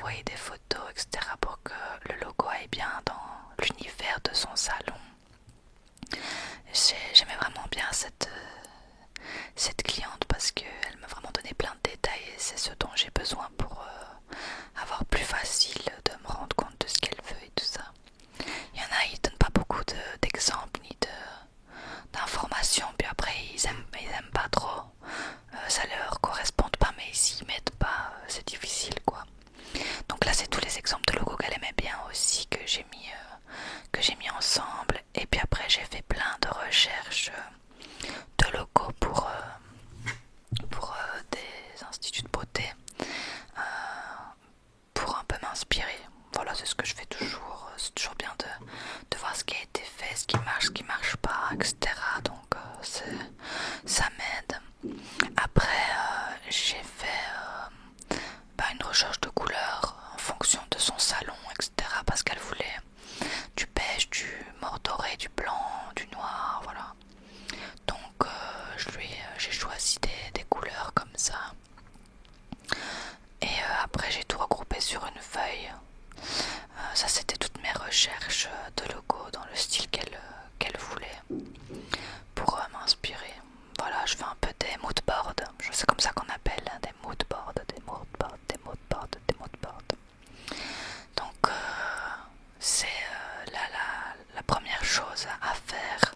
envoyé des photos, etc. pour que le logo aille bien dans l'univers de son salon. J'aimais vraiment bien cette cliente parce qu'elle m'a vraiment donné plein de détails et c'est ce dont j'ai besoin pour avoir plus facile de me rendre compte de ce qu'elle veut et tout ça. Il y en a, ils donnent pas beaucoup d'exemples ni d'informations, puis après ils aiment pas trop, ça leur correspond pas, mais s'ils mettent pas, c'est difficile quoi. Donc là c'est tous les exemples de logos qu'elle aimait bien aussi que j'ai mis ensemble, et puis après j'ai fait plein de recherches de logos pour des instituts de beauté, euh, pour un peu m'inspirer. Voilà, c'est ce que je fais toujours. C'est toujours bien de voir ce qui a été fait, ce qui marche pas, etc. Donc ça m'aide. Après, j'ai fait une recherche de couleurs en fonction de son salon, etc. Parce qu'elle voulait du beige, du mordoré, du blanc, du noir, voilà. Donc j'ai choisi des couleurs comme ça. Et après j'ai tout regroupé sur une feuille. Ça c'était toutes mes recherches de logos dans le style qu'elle voulait pour m'inspirer. Voilà, je fais un peu des mood boards. C'est comme ça qu'on appelle, hein, des mood boards, des mood boards, des mood boards, des mood boards. Donc c'est la première chose à faire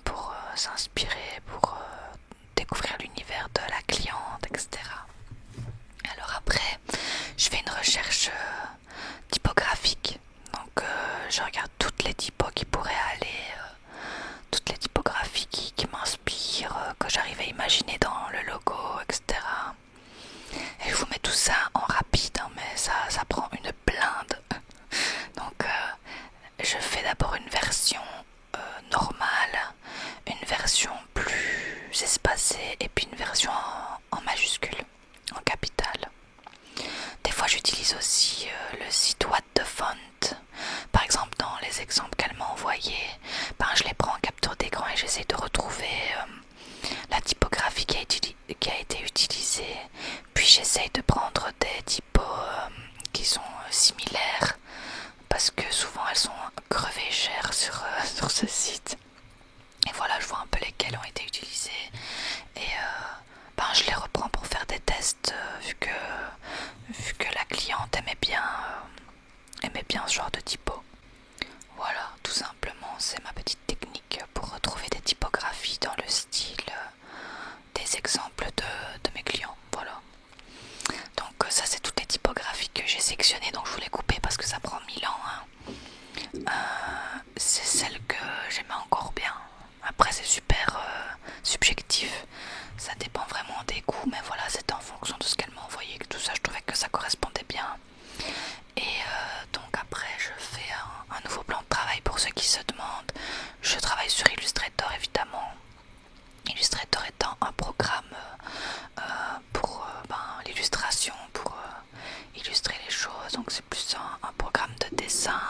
pour s'inspirer, pour découvrir l'univers de la cliente, etc. Alors après, je fais une recherche typographique. Donc je regarde toutes les typos qui pourraient aller, toutes les typographies qui m'inspirent, que j'arrive à imaginer dans le logo, etc. Et je vous mets tout ça en rapide, hein, mais ça prend une blinde. Donc je fais d'abord une version normale, une version plus espacée et puis une version en majuscule, en capitale. Des fois j'utilise aussi le site What the Font. Par exemple dans les exemples qu'elle m'a envoyés, je les prends en capture d'écran et j'essaie de retrouver la typographie qui a été utilisée. Puis j'essaie de prendre des typos qui sont similaires parce que souvent elles sont crevées chères sur ce site. Et voilà, je vois un peu lesquelles ont été utilisées et je les reprends pour faire des tests vu que la cliente aimait bien ce genre de typo. Voilà, tout simplement, c'est ma petite technique pour retrouver des typographies dans le style des exemples de mes clients. Voilà. Donc ça c'est toutes les typographies que j'ai sectionnées, donc je vous les couper parce que ça prend 1000 ans. Hein. C'est celle que j'aimais encore bien. Après c'est super subjectif, ça dépend vraiment des goûts, mais voilà, c'était en fonction de ce qu'elle m'a envoyé, que tout ça, je trouvais que ça correspondait bien. Et donc après je fais un nouveau plan de travail pour ceux qui se demandent. Je travaille sur Illustrator évidemment. Illustrator étant un programme pour l'illustration, pour illustrer les choses. Donc c'est plus un programme de dessin,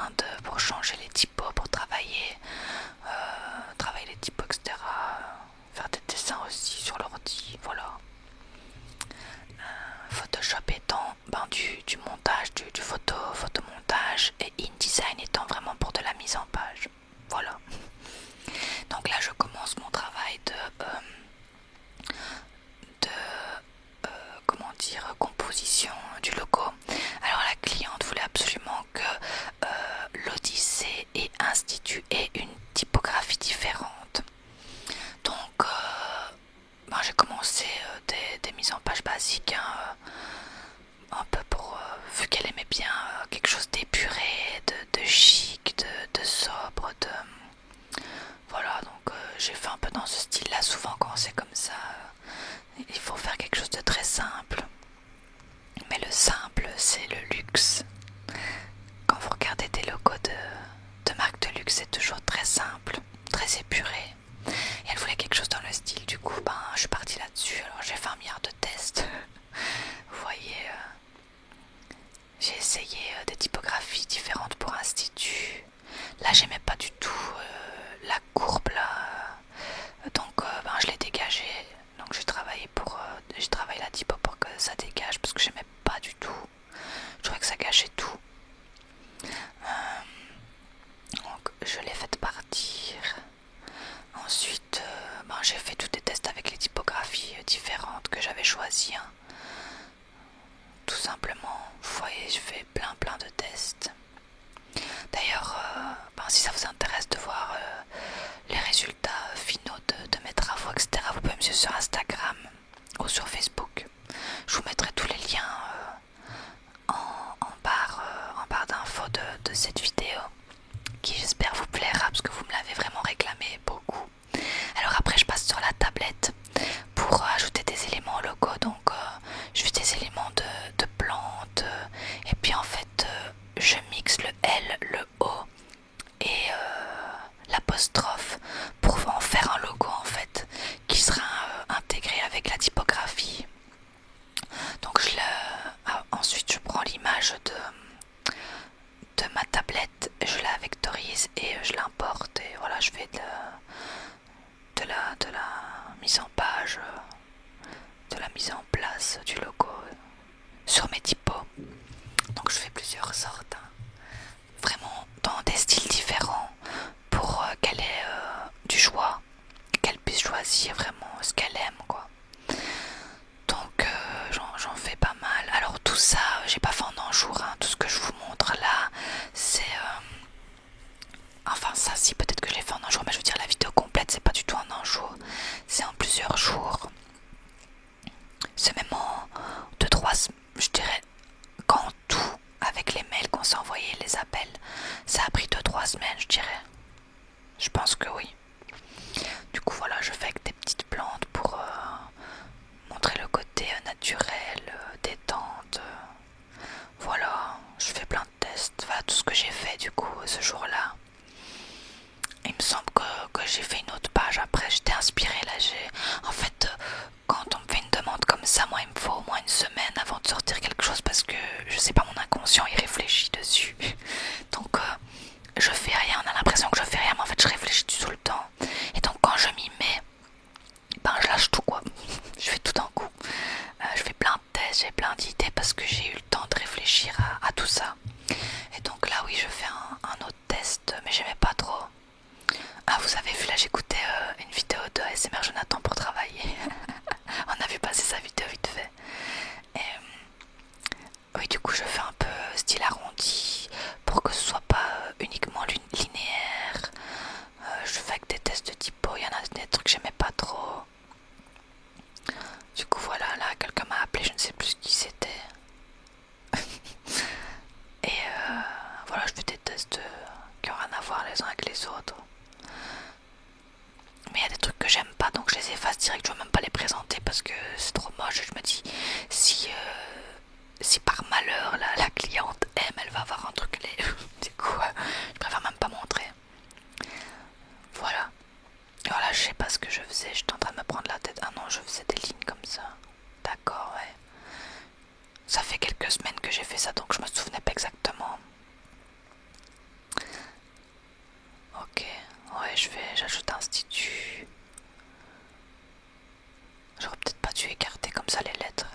pour changer les typos, pour travailler les typos, etc. Faire des dessins aussi sur l'ordi, voilà. Photoshop étant du montage, du photomontage, et InDesign étant vraiment pour de la mise en page. Voilà. Donc là je commence mon travail comment dire, composition du logo. Alors la cliente voulait absolument que l'Odyssée et Institut aient une typographie différente. Donc j'ai commencé des mises en page basiques, hein, un peu pour vu qu'elle aimait bien quelque chose d'épuré, de chic, de sobre, voilà, donc j'ai fait un peu dans ce style là. Souvent quand c'est comme ça, il faut faire quelque chose de très simple, mais le simple c'est le luxe. Quand vous regardez des logos de marques de luxe, c'est toujours très simple, très épuré. Et elle voulait quelque chose dans le style, du coup je suis partie là-dessus. Alors j'ai fait un milliard de tests. Vous voyez, j'ai essayé des typographies différentes pour Institut. Là j'aimais pas du tout la courbe là, donc je l'ai dégagé. Donc j'ai travaillé la typo pour que ça dégage parce que j'aimais pas du tout. Je simplement. Vous voyez, je fais plein de tests. D'ailleurs, si ça vous intéresse de voir les résultats finaux de mes travaux, etc., vous pouvez me suivre sur Instagram ou sur Facebook. Je vous mettrai tous les liens en barre d'infos de cette vidéo, qui j'espère vous plaira parce que vous me l'avez vraiment réclamé beaucoup. Alors après, je passe sur la tablette pour ajouter des éléments au logo. Donc je fais des éléments de plantes, et puis en fait je mixe le L, le O et l'apostrophe pour en faire un logo en fait qui sera intégré avec la typographie. Donc ensuite je prends l'image de ma tablette, je la vectorise et je l'importe, et voilà, je fais de la mise en page, de la mise en place du logo sur mes typos. Donc je fais plusieurs sortes, hein, vraiment dans des styles différents pour qu'elle ait du choix, qu'elle puisse choisir vraiment ce qu'elle aime, quoi. Donc j'en fais pas mal. Alors tout ça, j'ai pas fait en un jour, hein. Tout ce que je vous montre là, c'est enfin ça, si, peut-être que je l'ai fait en un jour, mais je veux dire la vidéo complète, c'est pas du tout en un jour, c'est en plusieurs jours. C'est même en 2-3 semaines, je dirais qu'en tout, avec les mails qu'on s'est envoyés, les appels, ça a pris 2-3 semaines, je dirais. Je pense que oui. Du coup voilà, je fais avec des petites plantes pour montrer le côté naturel, détente. Voilà, je fais plein de tests. Voilà tout ce que j'ai fait du coup ce jour-là. Il me semble que j'ai fait une autre page après, j'étais inspirée là. En fait, quand on me fait une demande comme ça, moi il me faut au moins une semaine avant de sortir quelque chose parce que je sais pas, mon inconscient il réfléchit dessus. Donc je fais rien, on a l'impression que je fais rien, mais en fait je réfléchis tout le temps. Et donc quand je m'y mets, ben je lâche tout, quoi. Je fais tout d'un coup. Je fais plein de tests, j'ai plein d'idées parce que j'ai eu le temps de réfléchir à tout ça. Et donc là oui, je fais un autre test, mais j'aimais pas trop. Ah, vous avez vu, là j'écoutais une vidéo de ASMR Jonathan pour travailler. On a vu passer sa vidéo vite fait. Et oui, du coup je fais un peu style arrondi pour que ce soit pas uniquement linéaire. Je fais avec des tests de typo, il y en a des trucs que j'aimais pas trop. Du coup voilà, là quelqu'un m'a appelé, je ne sais plus qui c'était. Et voilà, je fais des tests qui n'ont rien à voir les uns avec les autres. Mais il y a des trucs que j'aime pas, donc je les efface direct, je veux même pas les présenter parce que c'est trop moche. Je me dis, si par malheur la cliente aime, elle va avoir un truc laid. Du coup, je préfère même pas montrer. Voilà. Et voilà, je sais pas ce que je faisais, j'étais en train de me prendre la tête. Ah non, je faisais des lignes comme ça. D'accord, ouais. Ça fait quelques semaines que j'ai fait ça, donc je me souvenais pas exactement. Ok, ouais, j'ajoute institut. J'aurais peut-être pas dû écarter comme ça les lettres.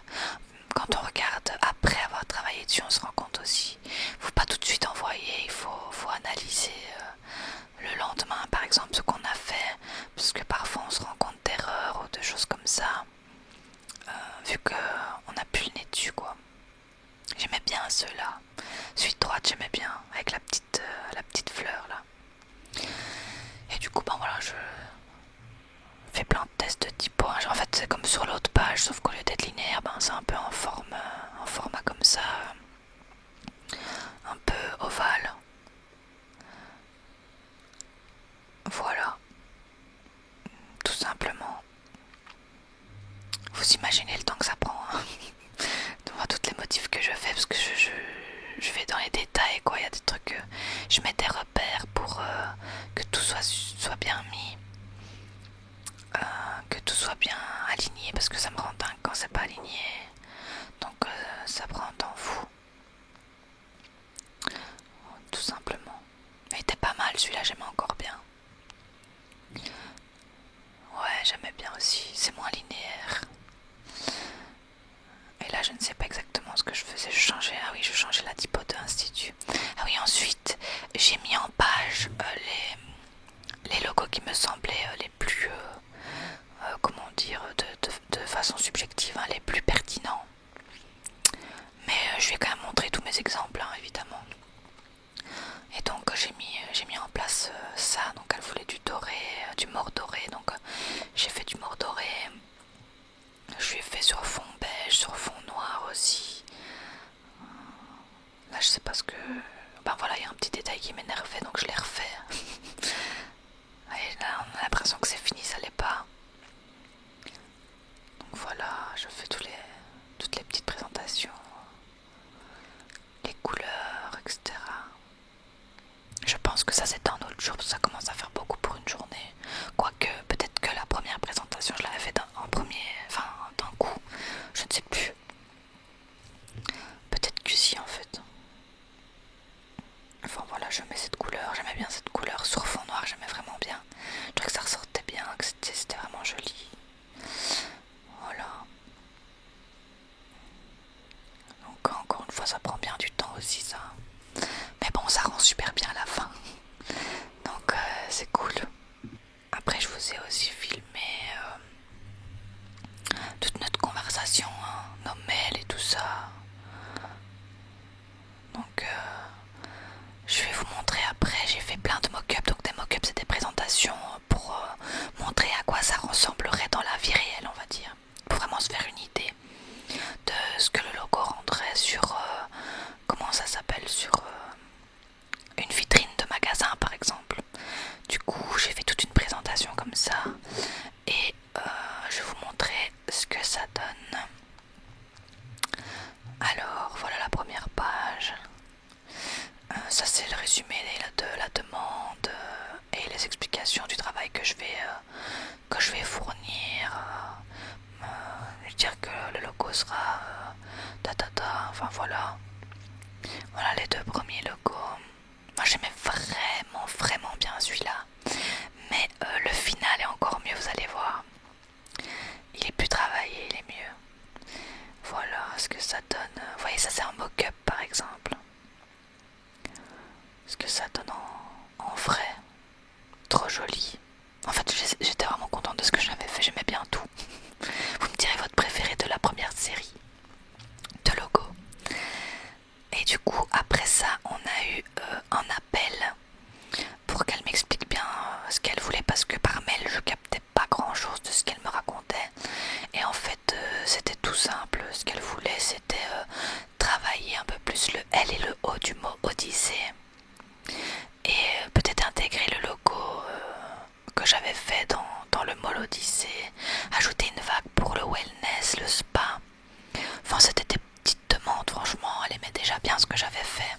Quand on regarde après avoir travaillé dessus, on se rend compte aussi. Faut pas tout de suite envoyer, il faut analyser le lendemain, par exemple, ce qu'on a fait, parce que parfois on se rend compte d'erreurs ou de choses comme ça, vu qu'on a plus le nez dessus, quoi. J'aimais bien ceux-là. Celui de droite, j'aimais bien, avec la petite fleur là. Et du coup, ben voilà, je fais plein de tests de typo. En fait, c'est comme sur l'autre page, sauf qu'au lieu d'être linéaire, ben c'est un peu en format comme ça, un peu ovale. Voilà, tout simplement. Vous imaginez le temps que ça prend, hein. De voir toutes les motifs que je fais, parce que je vais dans les détails, quoi. Il y a des trucs, je mets des repères pour que tout soit bien mis, que tout soit bien aligné, parce que ça me rend dingue quand c'est pas aligné. Donc ça prend un temps fou. Tout simplement. Il était pas mal celui-là, j'aimais encore bien. Ouais, j'aimais bien aussi, c'est moins linéaire. Et là, je ne sais pas exactement ce que je faisais. Je changeais la typo de institut. Ah oui, ensuite, j'ai mis en page les logos qui me semblaient les plus, comment dire, de façon subjective, hein, les plus pertinents. Mais c'est parce que ben voilà, il y a un petit détail qui m'énervait, donc je l'ai refait. Et là on a l'impression que c'est fini, ça l'est pas. Donc voilà, je fais toutes les petites présentations, les couleurs, etc. Je pense que ça c'est un autre jour parce que ça commence à faire beaucoup pour une journée. Quoique peut-être que la première présentation je l'avais fait en premier, enfin d'un coup, je ne sais plus. Peut-être que si en fait. Enfin voilà, je mets cette couleur, j'aimais bien cette couleur sur fond noir, j'aimais vraiment bien. Je trouvais que ça ressortait bien, que c'était vraiment joli. Voilà. Donc encore une fois ça prend bien du temps aussi ça. Mais bon, ça rend super bien à la fin. Donc c'est cool. Après je vous ai aussi filmé toute notre conversation, hein, nos mails et tout ça. Donc je vais vous montrer après, j'ai fait plein de mock-ups. Donc des mock-ups c'est des présentations pour montrer à quoi ça ressemblerait dans la vie réelle, on va dire. Pour vraiment se faire une idée de ce que le logo rendrait sur, comment ça s'appelle, sur une vitrine de magasin par exemple. Du coup j'ai fait toute une présentation comme ça et je vais vous montrer ce que ça donne. Alors voilà la première page. Ça c'est le résumé de la demande et les explications du travail que je vais fournir. Dire que le logo sera enfin voilà. Voilà les deux premiers logos. Moi j'aimais vraiment bien celui-là. Mais le final est encore mieux, vous allez voir. Il est plus travaillé, il est mieux. Voilà ce que ça donne. Vous voyez, ça c'est un mock-up par exemple. Ce que ça donne en vrai. Trop joli. En fait, j'étais vraiment contente de ce que j'avais fait. J'aimais bien tout. Vous me direz votre préféré de la première série de logo. Et du coup, après ça, on a eu un appel pour qu'elle m'explique bien ce qu'elle voulait parce que par mail, je captais pas grand chose de ce qu'elle me racontait. Et en fait, c'était tout simple. Ce qu'elle voulait, c'était travailler un peu plus le L et le O du mot Odyssée. Et peut-être intégrer le logo que j'avais fait dans le mall Odyssée, ajouter une vague pour le wellness, le spa. Enfin, c'était des petites demandes, franchement, elle aimait déjà bien ce que j'avais fait.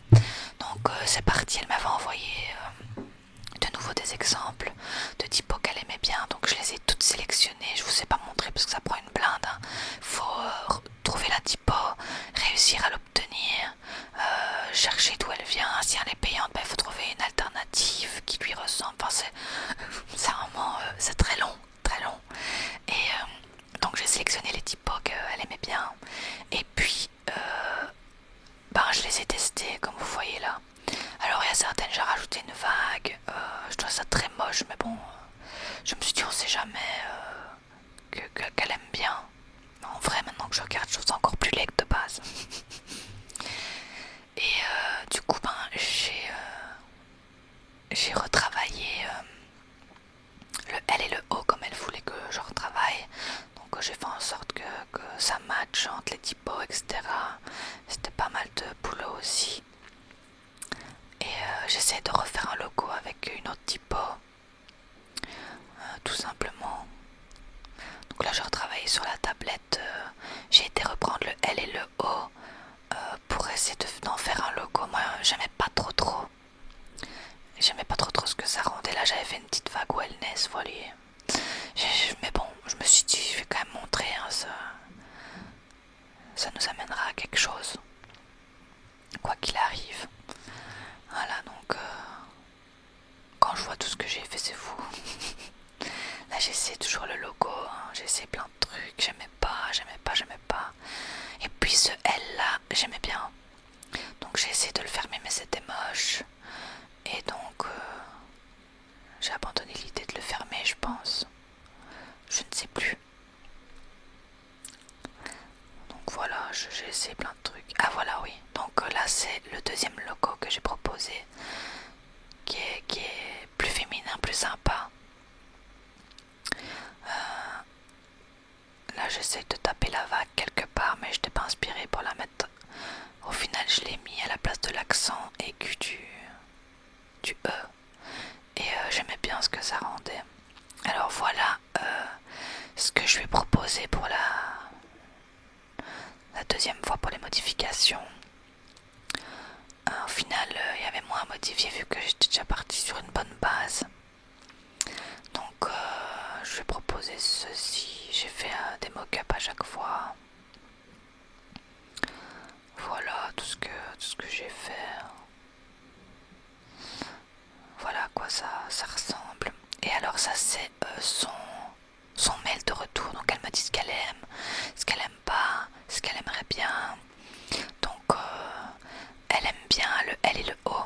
Donc c'est parti, elle m'avait envoyé de nouveau des exemples de typos qu'elle aimait bien, donc je les ai toutes sélectionnées. Je vous ai pas montré parce que ça prend une blinde, hein. Faut trouver la typo, réussir à l'obtenir, chercher d'où elle vient. Si elle est payante, il faut trouver une alternative qui lui ressemble. Enfin, c'est vraiment c'est très long, très long. Et donc j'ai sélectionné les typos qu'elle aimait bien. Et puis je les ai testés comme vous voyez là. Alors il y a certaines, j'ai rajouté une vague. Je trouve ça très moche, mais bon, je me suis dit on sait jamais qu'elle aime bien. Mais en vrai, maintenant que je regarde, je trouve ça encore plus laid que de base. Et du coup, j'ai retravaillé le L et le O comme elle voulait que je retravaille. Donc j'ai fait en sorte que ça matche entre les typos, etc. C'était pas mal de boulot aussi. Et j'essaie de refaire un logo avec une autre typo. Tout simplement. Donc là j'ai retravaillé sur la tablette. J'ai été reprendre le L et le O pour essayer d'en faire un logo. Moi j'aimais pas trop. J'aimais pas trop ce que ça rendait. Là j'avais fait une petite vague wellness, voilà. Mais bon, je me suis dit je vais quand même montrer, hein, ça nous amènera à quelque chose. Quoi qu'il arrive. Voilà, donc quand je vois tout ce que j'ai fait, c'est fou. Là j'essaie toujours le logo, hein. J'essaie plein de trucs, j'aimais pas. Et puis ce L là, j'aimais bien. Donc j'ai essayé de le fermer mais c'était moche. Et donc j'ai abandonné l'idée de le fermer, je pense. Je ne sais plus. Donc voilà, j'ai essayé plein de trucs. Ah voilà, oui. Donc là c'est le deuxième logo que j'ai proposé. Qui est plus féminin, plus sympa. Là j'essaie de taper la vague quelque part mais je n'étais pas inspirée pour la mettre. Au final je l'ai mis à la place de l'accent modifier vu que j'étais déjà partie sur une bonne base. Donc je vais proposer ceci. J'ai fait des mock-ups à chaque fois. Voilà tout ce que j'ai fait. Voilà à quoi ça ressemble. Et alors ça c'est son mail de retour. Donc elle m'a dit ce qu'elle aime, ce qu'elle aime pas, ce qu'elle aimerait bien. Donc elle aime bien le L et le O.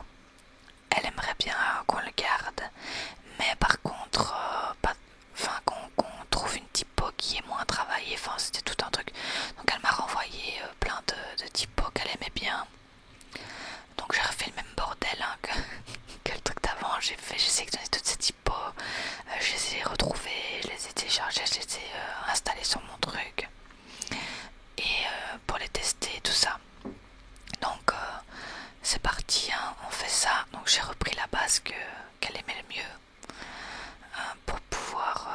Elle aimerait bien qu'on le garde. Mais par contre, qu'on trouve une typo qui est moins travaillée. Enfin, c'était tout un truc. Donc elle m'a renvoyé plein de typos qu'elle aimait bien. Donc j'ai refait le même bordel hein, que le truc d'avant. J'ai sélectionné toutes ces typos. Je les ai retrouvés, je les ai téléchargés, je les ai installés sur mon truc. Et pour les tester, tout ça. Donc c'est parti, hein, on fait ça. Donc j'ai repris la base qu'elle aimait le mieux pour pouvoir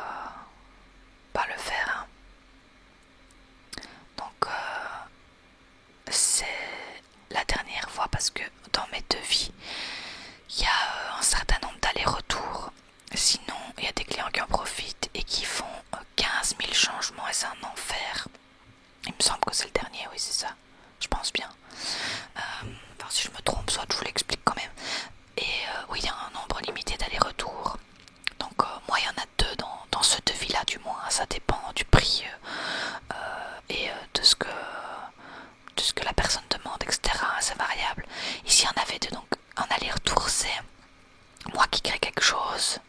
pas le faire. Hein. Donc c'est la dernière fois parce que dans mes devis, il y a un certain nombre d'allers-retours. Sinon, il y a des clients qui en profitent et qui font 15 000 changements et c'est un enfer. Il me semble que c'est le dernier, oui c'est ça. Je pense bien. Enfin, si je me trompe, soit je vous l'explique quand même. Et oui, il y a un nombre limité d'allers-retours. Donc moi, il y en a deux dans ce devis-là du moins. Ça dépend du prix et de ce que la personne demande, etc. C'est variable. Ici, il y en avait deux. Donc un aller-retour, c'est moi qui crée quelque chose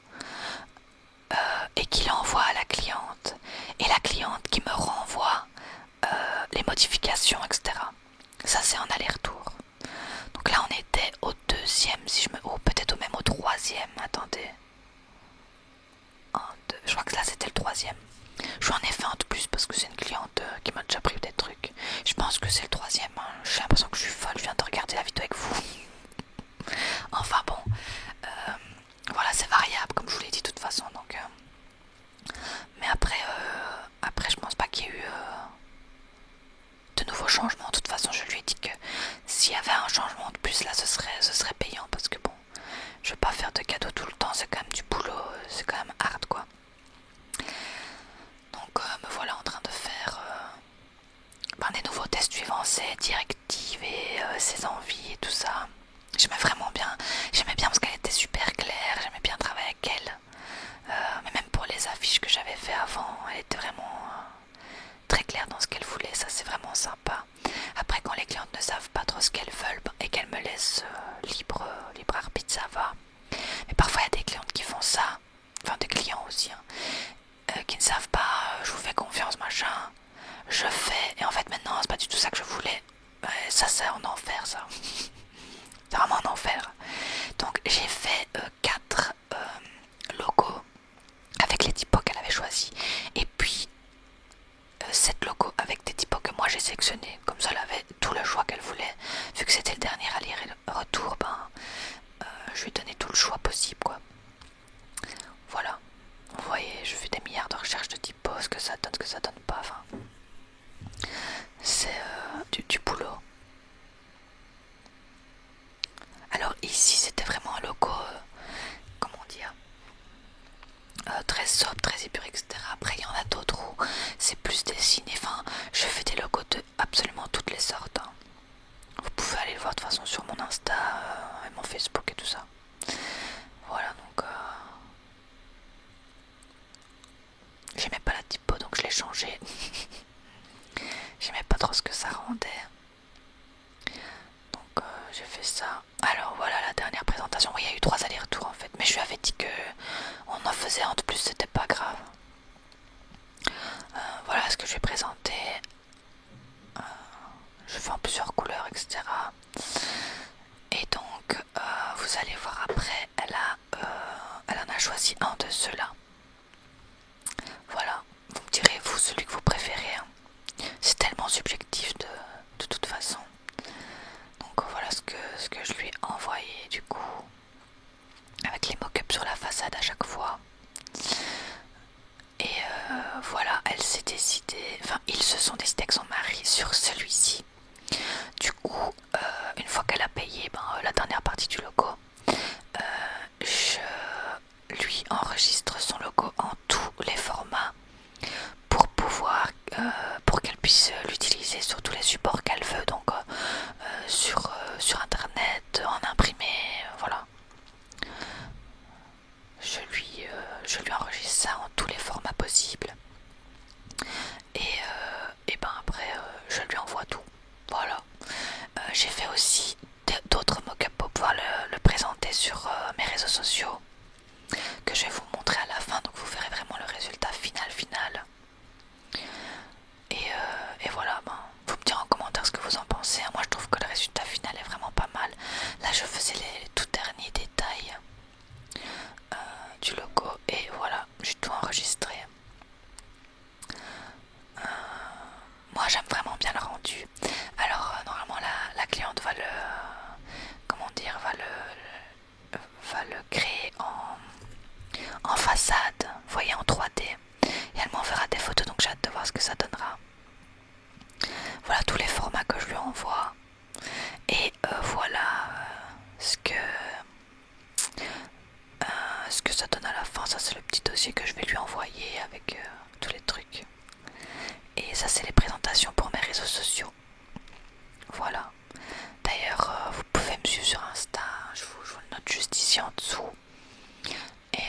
et qui l'envoie à la cliente. Et la cliente qui me renvoie les modifications, etc. Ça, c'est un aller-retour. Donc là, on était au deuxième, ou peut-être même au troisième. Attendez. Je crois que là, c'était le troisième. Je en ai fait un de plus parce que c'est une cliente qui m'a déjà pris des trucs. Je pense que c'est le troisième. Hein. J'ai l'impression que je suis folle. Je viens de regarder la vidéo avec vous. Enfin bon. Voilà, c'est variable, comme je vous l'ai dit de toute façon. Donc, mais après, je pense pas qu'il y ait eu de nouveaux changements. De toute façon, je lui ai dit que s'il y avait un changement de plus là, ce serait payant parce que bon, je vais pas faire de cadeaux tout le temps, c'est quand même du boulot, c'est quand même hard quoi. Donc me voilà en train de faire des nouveaux tests suivants, c'est directives et ses envies et tout ça. J'aimais vraiment bien, parce qu'elle était super claire, j'aimais bien travailler avec elle. Mais même pour les affiches que j'avais fait avant, elle était vraiment très claire dans ce qu'elle voulait, ça c'est vraiment sympa. Après quand les clientes ne savent pas trop ce qu'elles veulent et qu'elles me laissent libre arbitre, ça va. Mais parfois il y a des clientes qui font ça, enfin des clients aussi, hein, qui ne savent pas, je vous fais confiance machin, je fais, et en fait maintenant c'est pas du tout ça que je voulais. Ça c'est un enfer ça. C'est vraiment un enfer. Donc j'ai fait 4 logos avec les typos qu'elle avait choisis. Et puis 7 logos avec des typos que moi j'ai sélectionnés. Comme ça elle avait tout le choix qu'elle voulait. Vu que c'était le dernier aller-retour, je lui ai donné tout le choix possible quoi. Voilà. Vous voyez, je fais des milliards de recherches de typos, ce que ça donne pas. Enfin, c'est du boulot. Alors ici c'était vraiment un logo, comment dire, très sobre, très épuré, etc. Après il y en a d'autres où c'est plus dessiné, enfin je fais des logos de absolument toutes les sortes. Hein. Vous pouvez aller le voir de toute façon sur mon Insta et mon Facebook et tout ça. Voilà donc j'aimais pas la typo donc je l'ai changé. J'aimais pas trop ce que ça rendait. Donc j'ai fait ça. Alors voilà la dernière présentation. Oui, il y a eu 3 allers-retours en fait. Mais je lui avais dit que on en faisait un de plus, c'était pas grave. Voilà ce que je vais présenter. Je fais en plusieurs couleurs, etc. Et donc vous allez voir après, elle en a choisi un de ceux-là. Voilà, vous me direz vous celui que vous préférez. Hein. C'est tellement subjectif de toute façon. Donc voilà ce que je lui ai envoyé du coup. Avec les mock-ups sur la façade à chaque fois. Et voilà, elle s'est décidée, enfin ils se sont décidés avec son mari sur celui-ci. Du coup, une fois qu'elle a payé la dernière partie du logo, fait aussi d'autres mock-ups pour pouvoir le présenter sur mes réseaux sociaux, que je vais vous montrer à la fin, donc vous verrez vraiment le résultat final. Et voilà, ben, vous me direz en commentaire ce que vous en pensez. Moi je trouve que le résultat final est vraiment pas mal. Là je faisais les tout derniers détails du logo et voilà, j'ai tout enregistré. Moi j'aime vraiment bien le rendu. Alors normalement la cliente va le, comment dire, va le créer en façade, vous voyez, en 3D. Et elle m'enverra des photos, donc j'ai hâte de voir ce que ça donnera. Voilà tous les formats que je lui envoie. Et voilà ce que ça donne à la fin. Ça c'est le petit dossier que je vais lui envoyer avec tous les trucs. Et ça c'est les présentations pour mes réseaux sociaux. Voilà. D'ailleurs vous pouvez me suivre sur Insta. Je vous le note juste ici en dessous. Et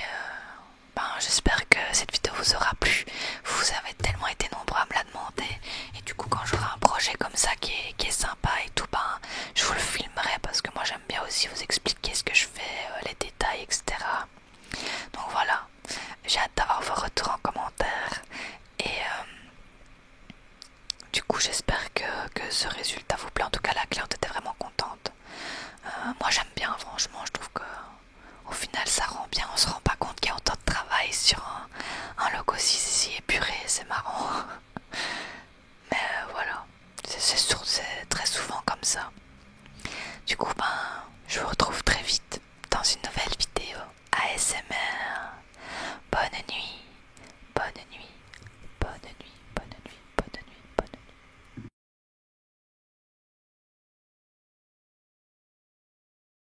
j'espère que cette vidéo vous aura plu. Vous avez tellement été nombreux à me la demander. Et du coup quand j'aurai un projet comme ça qui est sympa et tout, je vous le filmerai parce que moi j'aime bien aussi vous expliquer ce que je fais, les détails, etc. Donc voilà, j'ai hâte d'avoir vos retours en commentaire. Et du coup j'espère que ce résultat vous plaît. En tout cas la cliente était vraiment contente. Moi j'aime bien, franchement, je trouve que au final ça rend bien. On se rend pas compte qu'il y a autant de travail sur un logo si épuré, c'est marrant. Mais voilà, c'est très souvent comme ça. Du coup